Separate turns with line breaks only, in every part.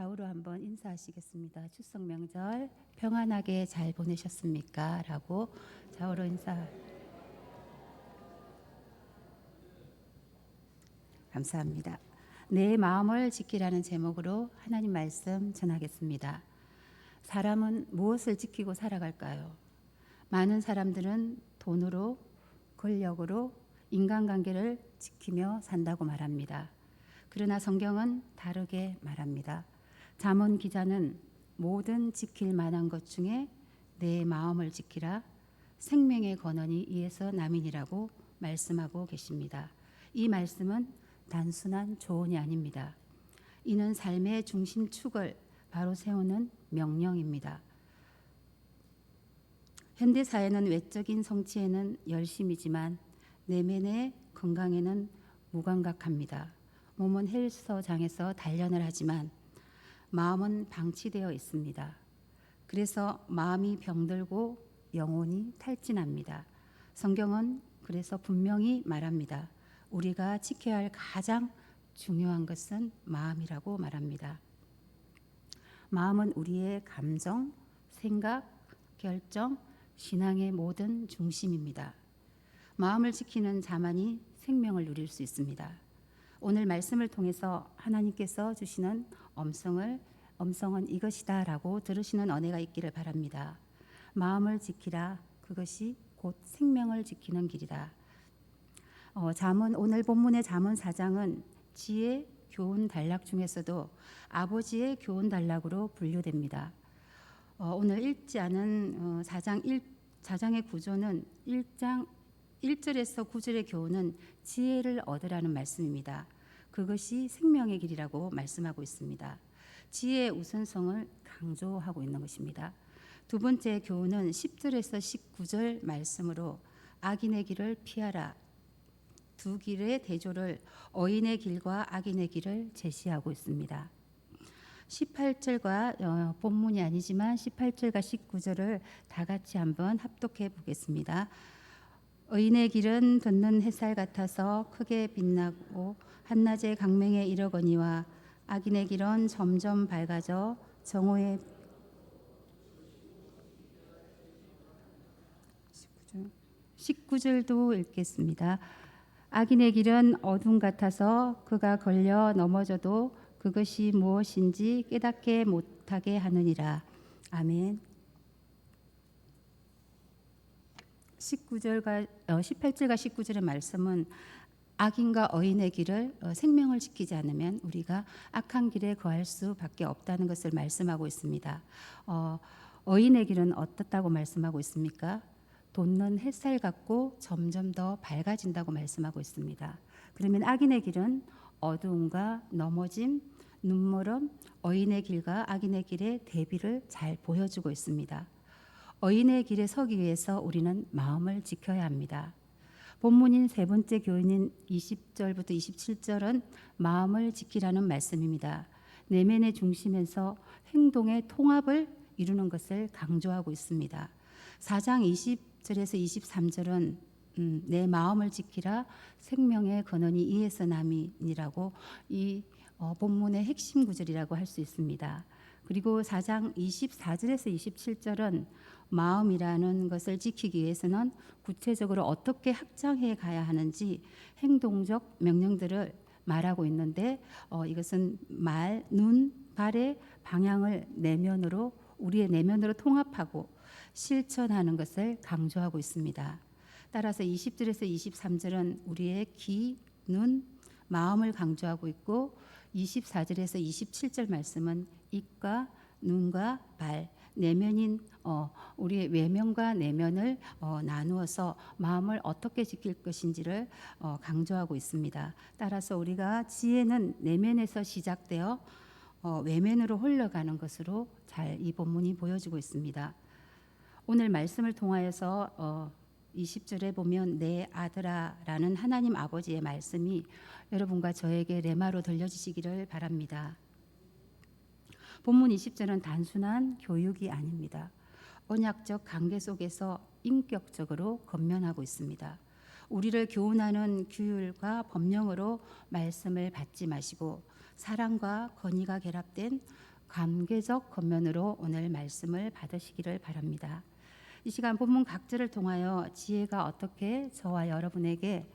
좌우로 한번 인사하시겠습니다. 추석 명절 평안하게 잘 보내셨습니까? 라고 좌우로 인사. 감사합니다. 내 마음을 지키라는 제목으로 하나님 말씀 전하겠습니다. 사람은 무엇을 지키고 살아갈까요? 많은 사람들은 돈으로, 권력으로 인간관계를 지키며 산다고 말합니다. 그러나 성경은 다르게 말합니다. 잠언 기자는 모든 지킬 만한 것 중에 내 마음을 지키라, 생명의 권한이 이에서 남이니라고 말씀하고 계십니다. 이 말씀은 단순한 조언이 아닙니다. 이는 삶의 중심축을 바로 세우는 명령입니다. 현대사회는 외적인 성취에는 열심이지만 내면의 건강에는 무감각합니다. 몸은 헬스장에서 단련을 하지만 마음은 방치되어 있습니다. 그래서 마음이 병들고 영혼이 탈진합니다. 성경은 그래서 분명히 말합니다. 우리가 지켜야 할 가장 중요한 것은 마음이라고 말합니다. 마음은 우리의 감정, 생각, 결정, 신앙의 모든 중심입니다. 마음을 지키는 자만이 생명을 누릴 수 있습니다. 오늘 말씀을 통해서 하나님께서 주시는 엄성은 이것이다 라고 들으시는 은혜가 있기를 바랍니다. 마음을 지키라, 그것이 곧 생명을 지키는 길이다. 오늘 본문의 잠언 4장은 지혜, 교훈, 단락 중에서도 아버지의 교훈 단락으로 분류됩니다. 오늘 읽지 않은 4장의 구조는 1절에서 9절의 교훈은 지혜를 얻으라는 말씀입니다. 그것이 생명의 길이라고 말씀하고 있습니다. 지혜의 우선성을 강조하고 있는 것입니다. 두 번째 교훈은 10절에서 19절 말씀으로 악인의 길을 피하라. 두 길의 대조를 어인의 길과 악인의 길을 제시하고 있습니다. 18절과 본문이 아니지만 18절과 19절을 다 같이 한번 합독해 보겠습니다. 의인의 길은 돋는 햇살 같아서 크게 빛나고 한낮의 강맹에 이르거니와 악인의 길은 점점 밝아져 정오의 19절도 읽겠습니다. 악인의 길은 어둠 같아서 그가 걸려 넘어져도 그것이 무엇인지 깨닫게 못하게 하느니라. 아멘. 18절과 19절의 말씀은 악인과 어인의 길을 생명을 지키지 않으면 우리가 악한 길에 거할 수밖에 없다는 것을 말씀하고 있습니다. 어인의 길은 어떻다고 말씀하고 있습니까? 돋는 햇살 같고 점점 더 밝아진다고 말씀하고 있습니다. 그러면 악인의 길은 어두움과 넘어짐, 눈멀음, 어인의 길과 악인의 길의 대비를 잘 보여주고 있습니다. 어인의 길에 서기 위해서 우리는 마음을 지켜야 합니다. 본문인 세 번째 교훈인 20절부터 27절은 마음을 지키라는 말씀입니다. 내면의 중심에서 행동의 통합을 이루는 것을 강조하고 있습니다. 4장 20절에서 23절은 내 마음을 지키라, 생명의 근원이 이에서 남이니라고 이 본문의 핵심 구절이라고 할 수 있습니다. 그리고 4장 24절에서 27절은 마음이라는 것을 지키기 위해서는 구체적으로 어떻게 확장해 가야 하는지 행동적 명령들을 말하고 있는데 이것은 말, 눈, 발의 방향을 우리의 내면으로 통합하고 실천하는 것을 강조하고 있습니다. 따라서 20절에서 23절은 우리의 귀, 눈, 마음을 강조하고 있고 24절에서 27절 말씀은 입과 눈과 발, 내면인 우리의 외면과 내면을 나누어서 마음을 어떻게 지킬 것인지를 강조하고 있습니다. 따라서 우리가 지혜는 내면에서 시작되어 외면으로 흘러가는 것으로 잘 이 본문이 보여주고 있습니다. 오늘 말씀을 통하여서 20절에 보면 내 아들아라는 하나님 아버지의 말씀이 여러분과 저에게 레마로 들려주시기를 바랍니다. 본문 20절은 단순한 교육이 아닙니다. 언약적 관계 속에서 인격적으로 건면하고 있습니다. 우리를 교훈하는 규율과 법령으로 말씀을 받지 마시고 사랑과 권위가 결합된 관계적 겉면으로 오늘 말씀을 받으시기를 바랍니다. 이 시간 본문 각절을 통하여 지혜가 어떻게 저와 여러분에게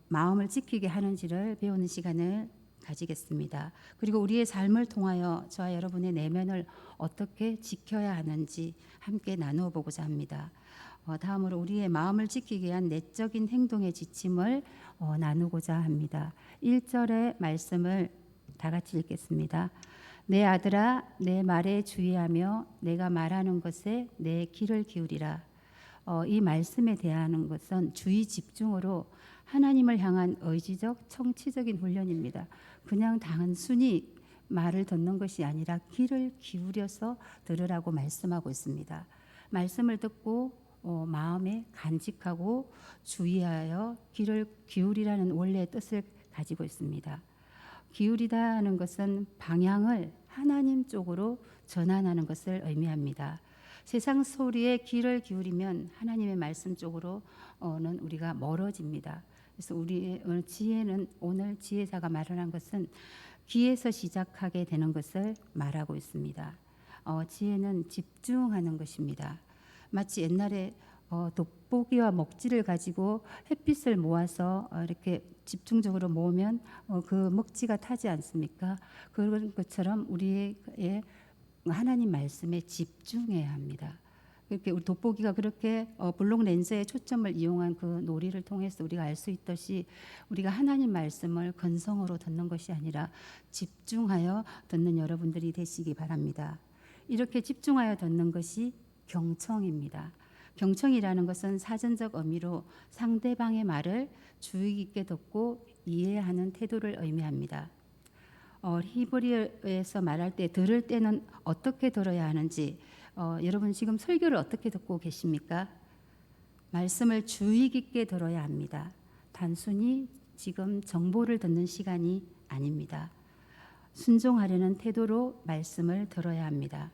마음을 지키게 하는지를 배우는 시간을 가지겠습니다. 그리고 우리의 삶을 통하여 저와 여러분의 내면을 어떻게 지켜야 하는지 함께 나누어 보고자 합니다. 다음으로 우리의 마음을 지키기 위한 내적인 행동의 지침을 나누고자 합니다. 1절의 말씀을 다 같이 읽겠습니다. 내 아들아 내 말에 주의하며 내가 말하는 것에 내 귀를 기울이라. 이 말씀에 대하는 것은 주의 집중으로 하나님을 향한 의지적 청취적인 훈련입니다. 그냥 단순히 말을 듣는 것이 아니라 귀를 기울여서 들으라고 말씀하고 있습니다. 말씀을 듣고 마음에 간직하고 주의하여 귀를 기울이라는 원래의 뜻을 가지고 있습니다. 기울이다는 것은 방향을 하나님 쪽으로 전환하는 것을 의미합니다. 세상 소리에 귀를 기울이면 하나님의 말씀 쪽으로는 우리가 멀어집니다. 그래서 우리의 지혜는 오늘 지혜사가 말하는 것은 귀에서 시작하게 되는 것을 말하고 있습니다. 지혜는 집중하는 것입니다. 마치 옛날에 돋보기와 먹지를 가지고 햇빛을 모아서 이렇게 집중적으로 모으면 그 먹지가 타지 않습니까? 그런 것처럼 우리의 하나님 말씀에 집중해야 합니다. 그렇게 우리 돋보기가 그렇게 블록 렌즈의 초점을 이용한 그 놀이를 통해서 우리가 알 수 있듯이 우리가 하나님 말씀을 건성으로 듣는 것이 아니라 집중하여 듣는 여러분들이 되시기 바랍니다. 이렇게 집중하여 듣는 것이 경청입니다. 경청이라는 것은 사전적 의미로 상대방의 말을 주의 깊게 듣고 이해하는 태도를 의미합니다. 히브리어에서 말할 때 들을 때는 어떻게 들어야 하는지 여러분 지금 설교를 어떻게 듣고 계십니까? 말씀을 주의 깊게 들어야 합니다. 단순히 지금 정보를 듣는 시간이 아닙니다. 순종하려는 태도로 말씀을 들어야 합니다.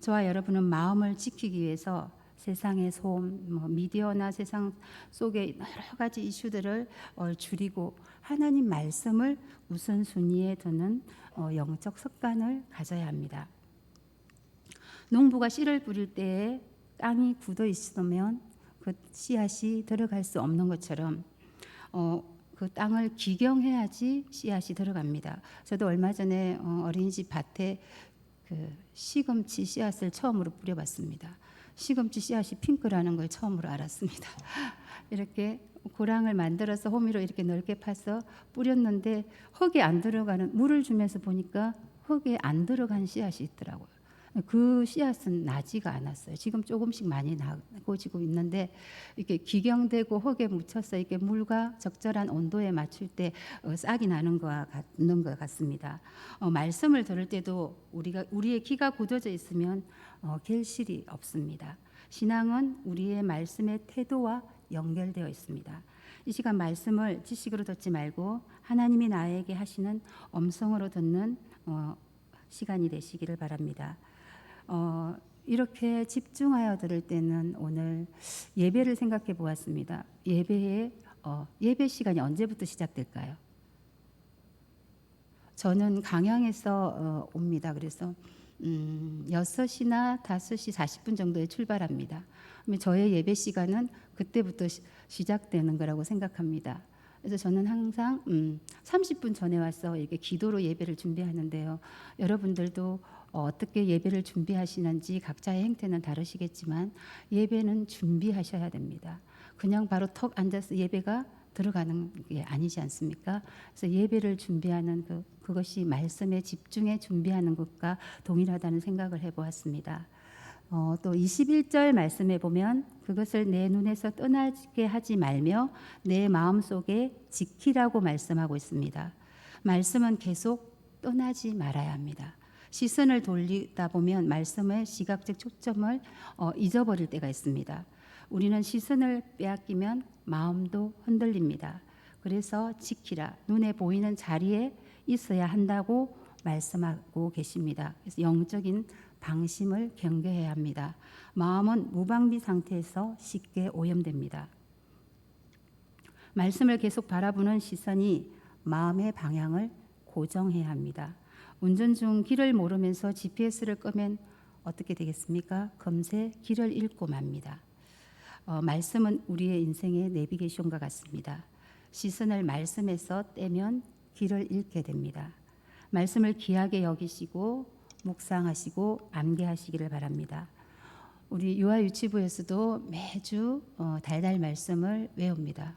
저와 여러분은 마음을 지키기 위해서 세상의 소음, 미디어나 세상 속의 여러 가지 이슈들을 줄이고 하나님 말씀을 우선순위에 두는 영적 습관을 가져야 합니다. 농부가 씨를 뿌릴 때에 땅이 굳어 있으면 그 씨앗이 들어갈 수 없는 것처럼 그 땅을 기경해야지 씨앗이 들어갑니다. 저도 얼마 전에 어린이집 밭에 그 시금치 씨앗을 처음으로 뿌려봤습니다. 시금치 씨앗이 핑크라는 걸 처음으로 알았습니다. 이렇게 고랑을 만들어서 호미로 이렇게 넓게 파서 뿌렸는데 흙에 안 들어가는 물을 주면서 보니까 흙에 안 들어간 씨앗이 있더라고요. 그 씨앗은 나지가 않았어요. 지금 조금씩 많이 나고 지고 있는데 이렇게 기경되고 흙에 묻혀서 이렇게 물과 적절한 온도에 맞출 때 싹이 나는 것 같습니다. 말씀을 들을 때도 우리의 귀가 굳어져 있으면 결실이 없습니다. 신앙은 우리의 말씀의 태도와 연결되어 있습니다. 이 시간 말씀을 지식으로 듣지 말고 하나님이 나에게 하시는 음성으로 듣는 시간이 되시기를 바랍니다. 이렇게 집중하여 들을 때는 오늘 예배를 생각해 보았습니다. 예배 시간이 언제부터 시작될까요? 저는 강양에서 옵니다. 그래서 6시나 5시 40분 정도에 출발합니다. 저의 예배 시간은 그때부터 시작되는 거라고 생각합니다. 그래서 저는 항상 30분 전에 와서 이렇게 기도로 예배를 준비하는데요. 여러분들도 어떻게 예배를 준비하시는지 각자의 행태는 다르시겠지만 예배는 준비하셔야 됩니다. 그냥 바로 턱 앉아서 예배가 들어가는 게 아니지 않습니까? 그래서 예배를 준비하는 그것이 말씀에 집중해 준비하는 것과 동일하다는 생각을 해보았습니다. 또 21절 말씀에 보면 그것을 내 눈에서 떠나게 하지 말며 내 마음속에 지키라고 말씀하고 있습니다. 말씀은 계속 떠나지 말아야 합니다. 시선을 돌리다 보면 말씀의 시각적 초점을 잊어버릴 때가 있습니다. 우리는 시선을 빼앗기면 마음도 흔들립니다. 그래서 지키라, 눈에 보이는 자리에 있어야 한다고 말씀하고 계십니다. 그래서 영적인 방심을 경계해야 합니다. 마음은 무방비 상태에서 쉽게 오염됩니다. 말씀을 계속 바라보는 시선이 마음의 방향을 고정해야 합니다. 운전 중 길을 모르면서 GPS를 끄면 어떻게 되겠습니까? 금세 길을 잃고 맙니다. 말씀은 우리의 인생의 내비게이션과 같습니다. 시선을 말씀에서 떼면 길을 잃게 됩니다. 말씀을 귀하게 여기시고 묵상하시고 암기하시기를 바랍니다. 우리 유아유치부에서도 매주 달달 말씀을 외웁니다.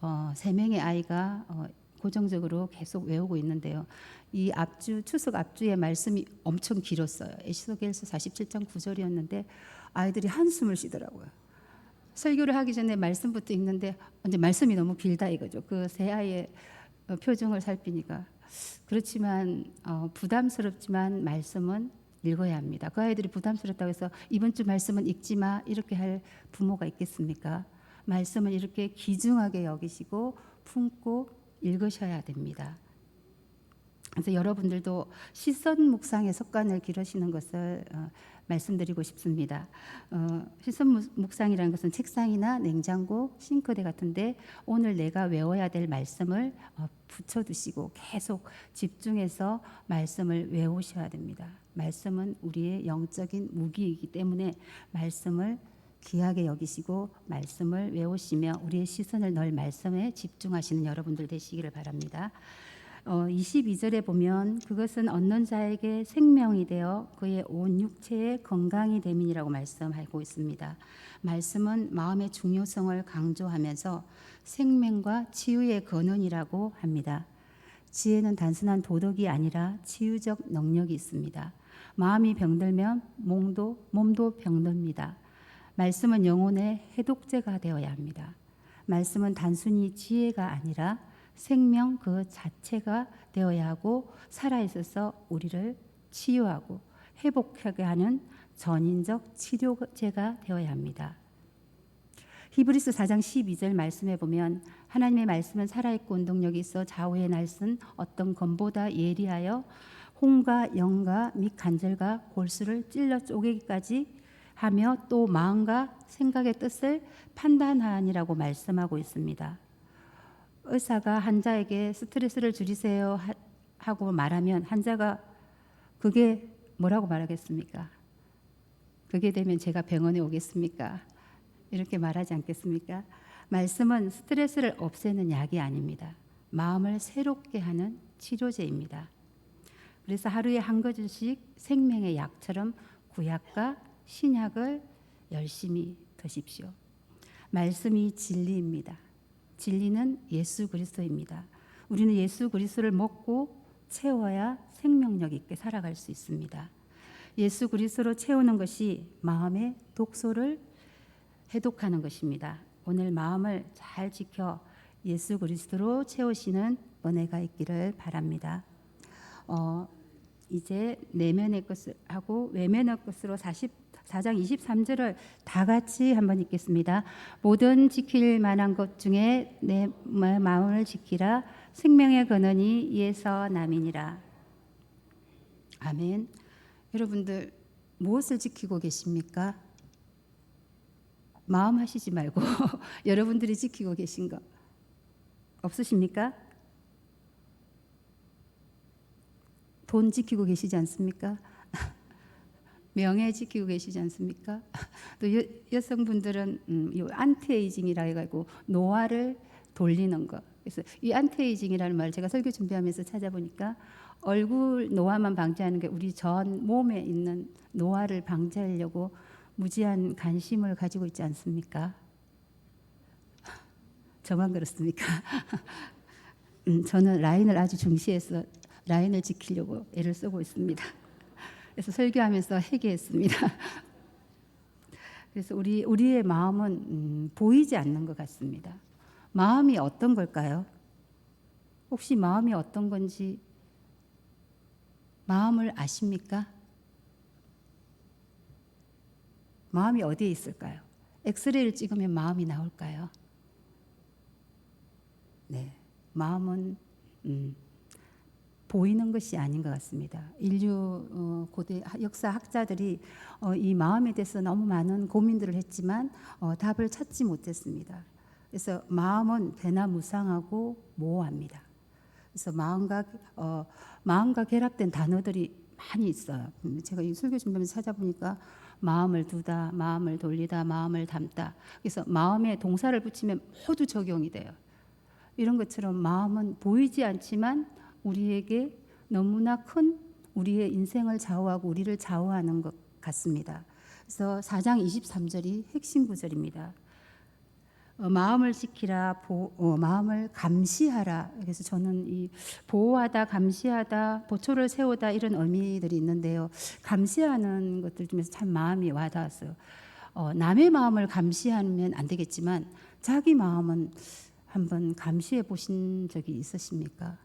3명의 아이가 고정적으로 계속 외우고 있는데요. 이 앞주 추석 앞주의 말씀이 엄청 길었어요. 에스겔서 47장 9절이었는데 아이들이 한숨을 쉬더라고요. 설교를 하기 전에 말씀부터 읽는데 이제 말씀이 너무 길다 이거죠. 그 세 아이의 표정을 살피니까. 그렇지만 부담스럽지만 말씀은 읽어야 합니다. 그 아이들이 부담스럽다고 해서 이번 주 말씀은 읽지 마 이렇게 할 부모가 있겠습니까? 말씀을 이렇게 귀중하게 여기시고 품고 읽으셔야 됩니다. 그래서 여러분들도 시선 묵상의 습관을 기르시는 것을 말씀드리고 싶습니다. 시선 묵상이라는 것은 책상이나 냉장고, 싱크대 같은데 오늘 내가 외워야 될 말씀을 붙여두시고 계속 집중해서 말씀을 외우셔야 됩니다. 말씀은 우리의 영적인 무기이기 때문에 말씀을 귀하게 여기시고 말씀을 외우시며 우리의 시선을 늘 말씀에 집중하시는 여러분들 되시기를 바랍니다. 22절에 보면 그것은 얻는 자에게 생명이 되어 그의 온 육체의 건강이 됨이라고 말씀하고 있습니다. 말씀은 마음의 중요성을 강조하면서 생명과 치유의 근원이라고 합니다. 지혜는 단순한 도덕이 아니라 치유적 능력이 있습니다. 마음이 병들면 몸도 병듭니다. 말씀은 영혼의 해독제가 되어야 합니다. 말씀은 단순히 지혜가 아니라 생명 그 자체가 되어야 하고 살아있어서 우리를 치유하고 회복하게 하는 전인적 치료제가 되어야 합니다. 히브리서 4장 12절 말씀에 보면 하나님의 말씀은 살아있고 운동력이 있어 좌우의 날선 어떤 검보다 예리하여 혼과 영과 및 관절과 골수를 찔러 쪼개기까지 하며 또 마음과 생각의 뜻을 판단하니라고 말씀하고 있습니다. 의사가 환자에게 스트레스를 줄이세요 하고 말하면 환자가 그게 뭐라고 말하겠습니까? 그게 되면 제가 병원에 오겠습니까? 이렇게 말하지 않겠습니까? 말씀은 스트레스를 없애는 약이 아닙니다. 마음을 새롭게 하는 치료제입니다. 그래서 하루에 한 거씩 생명의 약처럼 구약과 신약을 열심히 드십시오. 말씀이 진리입니다. 진리는 예수 그리스도입니다. 우리는 예수 그리스도를 먹고 채워야 생명력 있게 살아갈 수 있습니다. 예수 그리스도로 채우는 것이 마음의 독소를 해독하는 것입니다. 오늘 마음을 잘 지켜 예수 그리스도로 채우시는 은혜가 있기를 바랍니다. 이제 내면의 것을 하고 외면의 것으로 44장 23절을 다 같이 한번 읽겠습니다. 모든 지킬 만한 것 중에 내 마음을 지키라. 생명의 근원이 이에서 남이니라. 아멘. 여러분들 무엇을 지키고 계십니까? 마음 하시지 말고 여러분들이 지키고 계신 거 없으십니까? 돈 지키고 계시지 않습니까? 명예 지키고 계시지 않습니까? 또 여성분들은 이 안티에이징이라 해가지고 노화를 돌리는 거. 그래서 이 안티에이징이라는 말 제가 설교 준비하면서 찾아보니까 얼굴 노화만 방지하는 게 우리 전 몸에 있는 노화를 방지하려고 무지한 관심을 가지고 있지 않습니까? 저만 그렇습니까? 저는 라인을 아주 중시해서 라인을 지키려고 애를 쓰고 있습니다. 그래서 설교하면서 회개했습니다. 그래서 우리의 마음은 보이지 않는 것 같습니다. 마음이 어떤 걸까요? 혹시 마음이 어떤 건지 마음을 아십니까? 마음이 어디에 있을까요? 엑스레이를 찍으면 마음이 나올까요? 네, 마음은 보이는 것이 아닌 것 같습니다. 인류 고대 역사 학자들이 이 마음에 대해서 너무 많은 고민들을 했지만 답을 찾지 못했습니다. 그래서 마음은 배나무상하고 모호합니다. 그래서 마음과 결합된 단어들이 많이 있어요. 제가 이 설교 준비하면서 찾아보니까 마음을 두다, 마음을 돌리다, 마음을 담다. 그래서 마음에 동사를 붙이면 모두 적용이 돼요. 이런 것처럼 마음은 보이지 않지만 우리에게 너무나 큰 우리의 인생을 좌우하고 우리를 좌우하는 것 같습니다. 그래서 4장 23절이 핵심 구절입니다. 마음을 지키라, 마음을 감시하라. 그래서 저는 이 보호하다, 감시하다, 보초를 세우다 이런 의미들이 있는데요. 감시하는 것들 중에서 참 마음이 와닿았어요. 남의 마음을 감시하면 안 되겠지만 자기 마음은 한번 감시해 보신 적이 있으십니까?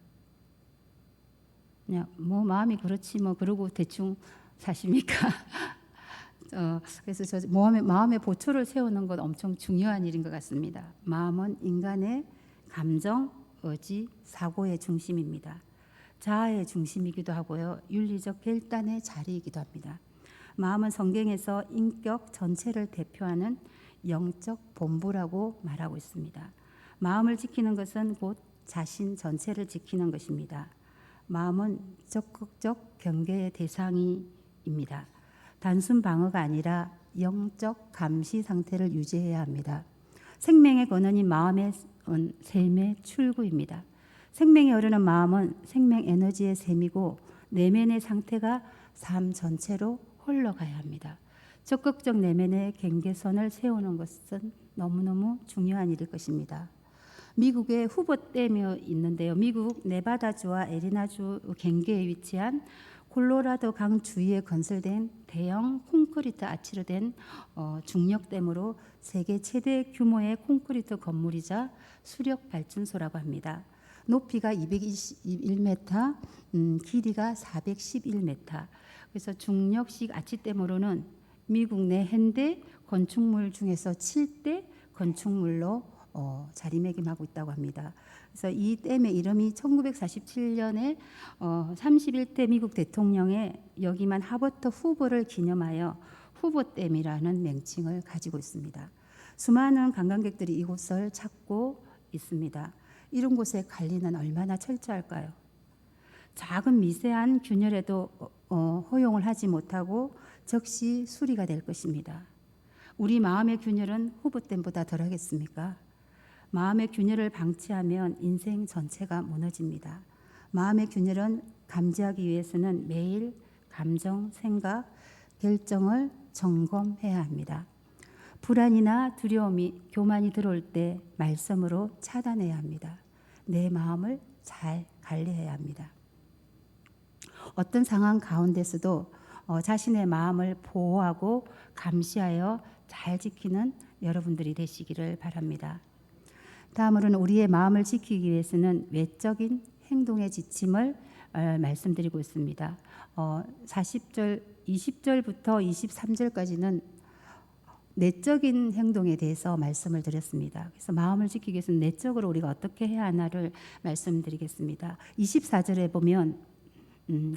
그냥 뭐 마음이 그렇지 뭐 그러고 대충 사십니까? 그래서 저 마음의 보초를 세우는 건 엄청 중요한 일인 것 같습니다. 마음은 인간의 감정, 의지, 사고의 중심입니다. 자아의 중심이기도 하고요. 윤리적 결단의 자리이기도 합니다. 마음은 성경에서 인격 전체를 대표하는 영적 본부라고 말하고 있습니다. 마음을 지키는 것은 곧 자신 전체를 지키는 것입니다. 마음은 적극적 경계의 대상입니다. 단순 방어가 아니라 영적 감시 상태를 유지해야 합니다. 생명의 근원인 마음의 샘의 출구입니다. 생명이 흐르는 마음은 생명 에너지의 샘이고 내면의 상태가 삶 전체로 흘러가야 합니다. 적극적 내면의 경계선을 세우는 것은 너무너무 중요한 일일 것입니다. 미국의 후보댐이 있는데요. 미국 네바다주와 애리나주 경계에 위치한 콜로라도 강 주위에 건설된 대형 콘크리트 아치로 된 중력댐으로 세계 최대 규모의 콘크리트 건물이자 수력 발전소라고 합니다. 높이가 221m, 길이가 411m. 그래서 중력식 아치댐으로는 미국 내 현대 건축물 중에서 7대 건축물로 자리매김하고 있다고 합니다. 그래서 이 댐의 이름이 1947년에 31대 미국 대통령의 역임한 하버트 후보를 기념하여 후보댐이라는 명칭을 가지고 있습니다. 수많은 관광객들이 이곳을 찾고 있습니다. 이런 곳의 관리는 얼마나 철저할까요? 작은 미세한 균열에도 허용을 하지 못하고 즉시 수리가 될 것입니다. 우리 마음의 균열은 후보댐보다 덜하겠습니까? 마음의 균열을 방치하면 인생 전체가 무너집니다. 마음의 균열은 감지하기 위해서는 매일 감정, 생각, 결정을 점검해야 합니다. 불안이나 두려움이, 교만이 들어올 때 말씀으로 차단해야 합니다. 내 마음을 잘 관리해야 합니다. 어떤 상황 가운데서도 자신의 마음을 보호하고 감시하여 잘 지키는 여러분들이 되시기를 바랍니다. 다음으로는 우리의 마음을 지키기 위해서는 외적인 행동의 지침을 말씀드리고 있습니다. 20절부터 23절까지는 내적인 행동에 대해서 말씀을 드렸습니다. 그래서 마음을 지키기 위해서는 내적으로 우리가 어떻게 해야 하나를 말씀드리겠습니다. 24절에 보면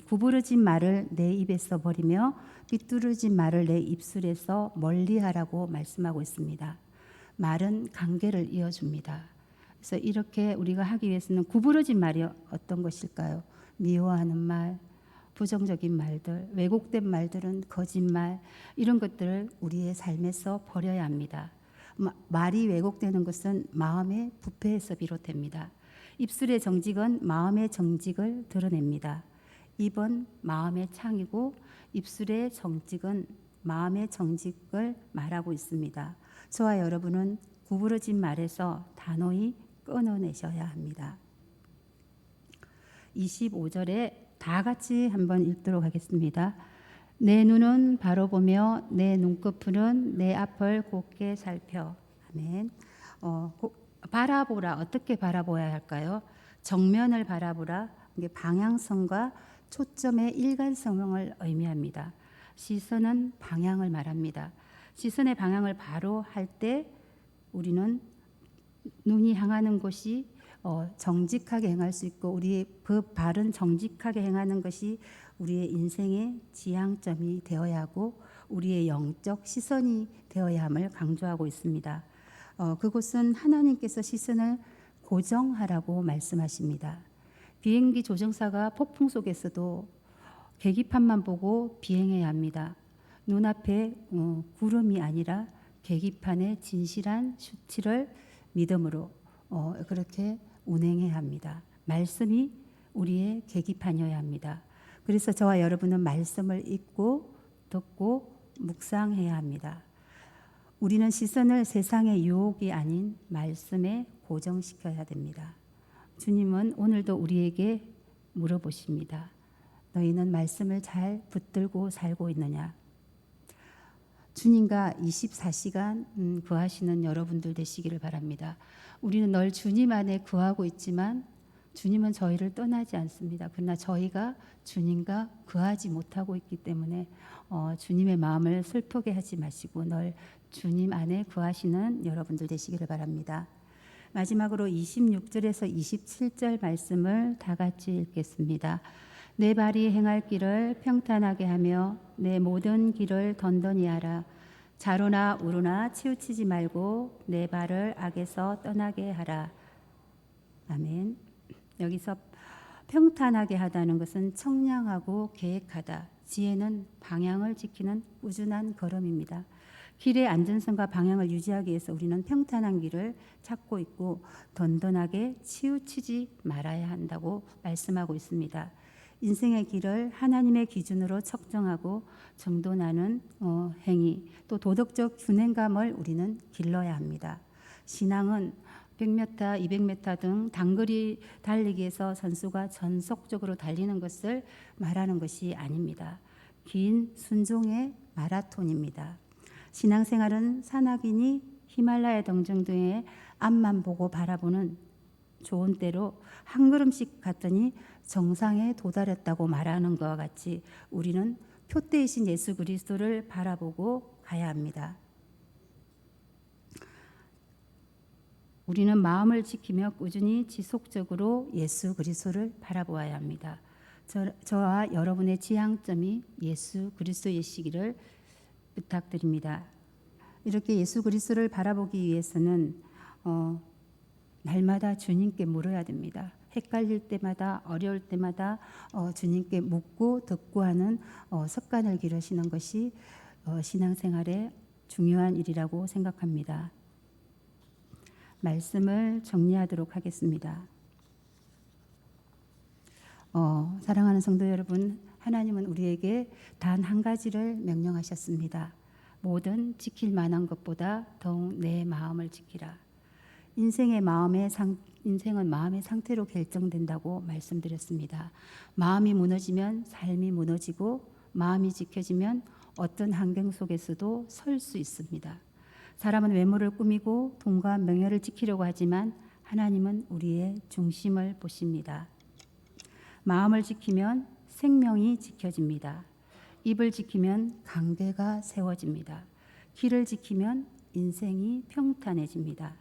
구부러진 말을 내 입에서 버리며 삐뚤어진 말을 내 입술에서 멀리하라고 말씀하고 있습니다. 말은 관계를 이어줍니다. 그래서 이렇게 우리가 하기 위해서는 구부러진 말이 어떤 것일까요? 미워하는 말, 부정적인 말들, 왜곡된 말들은 거짓말, 이런 것들을 우리의 삶에서 버려야 합니다. 말이 왜곡되는 것은 마음의 부패에서 비롯됩니다. 입술의 정직은 마음의 정직을 드러냅니다. 입은 마음의 창이고 입술의 정직은 마음의 정직을 말하고 있습니다. 저와 여러분은 구부러진 말에서 단호히 끊어내셔야 합니다. 25절에 다 같이 한번 읽도록 하겠습니다. 내 눈은 바로 보며 내 눈꺼풀은 내 앞을 곧게 살펴. 아멘. 바라보라. 어떻게 바라보아야 할까요? 정면을 바라보라. 이게 방향성과 초점의 일관성을 의미합니다. 시선은 방향을 말합니다. 시선의 방향을 바로 할 때 우리는 눈이 향하는 곳이 정직하게 행할 수 있고 우리의 그 발은 정직하게 행하는 것이 우리의 인생의 지향점이 되어야 하고 우리의 영적 시선이 되어야 함을 강조하고 있습니다. 그곳은 하나님께서 시선을 고정하라고 말씀하십니다. 비행기 조종사가 폭풍 속에서도 계기판만 보고 비행해야 합니다. 눈앞에 구름이 아니라 계기판의 진실한 수치를 믿음으로 그렇게 운행해야 합니다. 말씀이 우리의 계기판이어야 합니다. 그래서 저와 여러분은 말씀을 읽고 듣고 묵상해야 합니다. 우리는 시선을 세상의 유혹이 아닌 말씀에 고정시켜야 됩니다. 주님은 오늘도 우리에게 물어보십니다. 너희는 말씀을 잘 붙들고 살고 있느냐? 주님과 24시간 거하시는 여러분들 되시기를 바랍니다. 우리는 늘 주님 안에 거하고 있지만 주님은 저희를 떠나지 않습니다. 그러나 저희가 주님과 거하지 못하고 있기 때문에 주님의 마음을 슬프게 하지 마시고 늘 주님 안에 거하시는 여러분들 되시기를 바랍니다. 마지막으로 26절에서 27절 말씀을 다 같이 읽겠습니다. 내 발이 행할 길을 평탄하게 하며 내 모든 길을 던던히 하라. 좌로나 우로나 치우치지 말고 내 발을 악에서 떠나게 하라. 아멘. 여기서 평탄하게 하다는 것은 청량하고 계획하다. 지혜는 방향을 지키는 꾸준한 걸음입니다. 길의 안전성과 방향을 유지하기 위해서 우리는 평탄한 길을 찾고 있고 던던하게 치우치지 말아야 한다고 말씀하고 있습니다. 인생의 길을 하나님의 기준으로 측정하고 정돈하는 행위, 또 도덕적 균형감을 우리는 길러야 합니다. 신앙은 100m, 200m 등 단거리 달리기에서 선수가 전속적으로 달리는 것을 말하는 것이 아닙니다. 긴 순종의 마라톤입니다. 신앙생활은 산악인이 히말라야 등정 등의 앞만 보고 바라보는 좋은 때로 한 걸음씩 갔더니 정상에 도달했다고 말하는 것과 같이 우리는 표대이신 예수 그리스도를 바라보고 가야 합니다. 우리는 마음을 지키며 꾸준히 지속적으로 예수 그리스도를 바라보아야 합니다. 저와 여러분의 지향점이 예수 그리스도이시기를 부탁드립니다. 이렇게 예수 그리스도를 바라보기 위해서는 날마다 주님께 물어야 됩니다. 헷갈릴 때마다 어려울 때마다 주님께 묻고 듣고 하는 습관을 기르시는 것이 신앙생활의 중요한 일이라고 생각합니다. 말씀을 정리하도록 하겠습니다. 사랑하는 성도 여러분, 하나님은 우리에게 단 한 가지를 명령하셨습니다. 뭐든 지킬 만한 것보다 더욱 내 마음을 지키라. 인생은 마음의 상태로 결정된다고 말씀드렸습니다. 마음이 무너지면 삶이 무너지고 마음이 지켜지면 어떤 환경 속에서도 설 수 있습니다. 사람은 외모를 꾸미고 돈과 명예를 지키려고 하지만 하나님은 우리의 중심을 보십니다. 마음을 지키면 생명이 지켜집니다. 입을 지키면 관계가 세워집니다. 길을 지키면 인생이 평탄해집니다.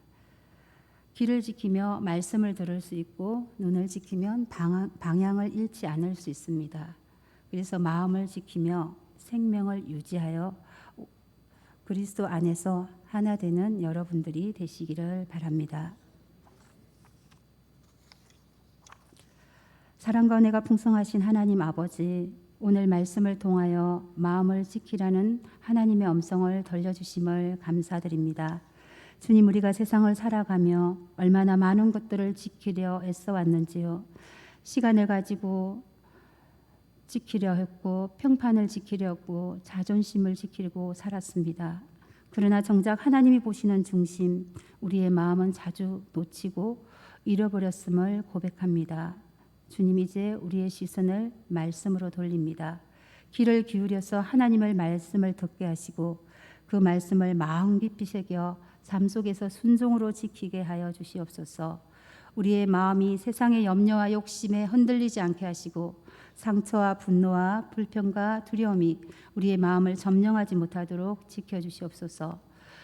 길을 지키며 말씀을 들을 수 있고 눈을 지키면 방향을 잃지 않을 수 있습니다. 그래서 마음을 지키며 생명을 유지하여 그리스도 안에서 하나 되는 여러분들이 되시기를 바랍니다. 사랑과 은혜가 풍성하신 하나님 아버지, 오늘 말씀을 통하여 마음을 지키라는 하나님의 음성을 들려주심을 감사드립니다. 주님, 우리가 세상을 살아가며 얼마나 많은 것들을 지키려 애써왔는지요. 시간을 가지고 지키려 했고 평판을 지키려 했고 자존심을 지키고 살았습니다. 그러나 정작 하나님이 보시는 중심, 우리의 마음은 자주 놓치고 잃어버렸음을 고백합니다. 주님, 이제 우리의 시선을 말씀으로 돌립니다. 귀를 기울여서 하나님의 말씀을 듣게 하시고 그 말씀을 마음 깊이 새겨 삶 속에서 순종으로 지키게 하여 주시옵소서. 우리의 마음이 세상의 염려와 욕심에 흔들리지 않게 하시고 상처와 분노와 불평과 두려움이 우리의 마음을 점령하지 못하도록 지켜주시옵소서.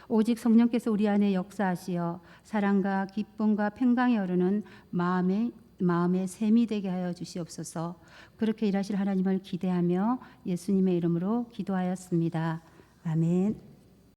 오직 성령께서 우리 안에 역사하시어 사랑과 기쁨과 평강이 흐르는 마음의 샘이 되게 하여 주시옵소서. 그렇게 일하실 하나님을 기대하며 예수님의 이름으로 기도하였습니다. 아멘.